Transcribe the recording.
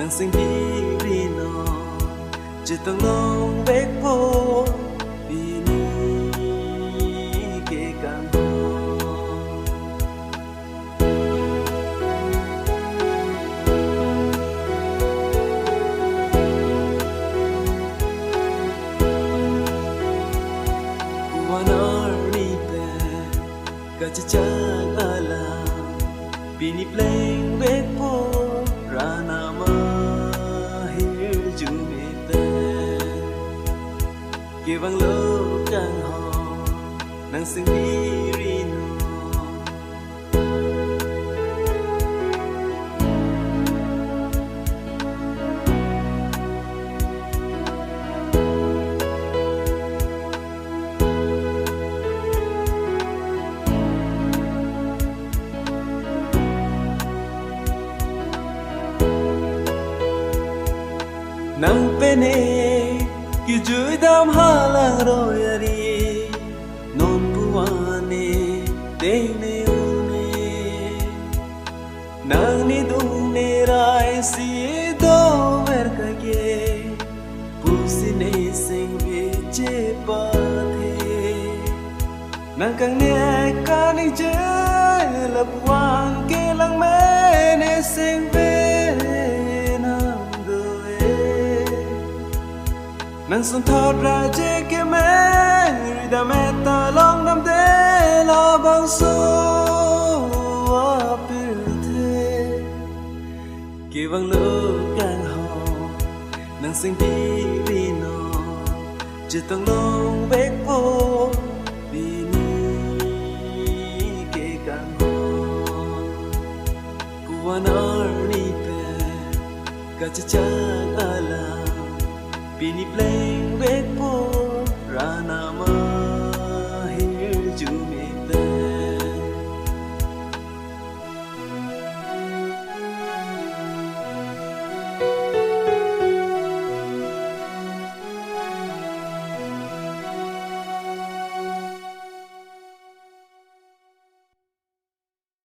nàng xinh đi nó chỉ từng lòng vết vô vì ni kể càng Kacacang alam Bini pleng beko Rana mahir jumete Kevang lo kang ho Nang sendiri no Nang pene ki jui dam halang royari non puane dene une nang ni dung ne rai si do ver ka ge pusi ne sing ge che pa the nang kang ne ka ni je lap wang ke lang me ne sing ve nang sun thot ra je ke me rida me ta long nam de la bang so apir the ke bang lo kang ho nang sing đi no chỉ tông long bek po vì ni ke kang ho kuanar ni pe ka cha ala Bini pleng beko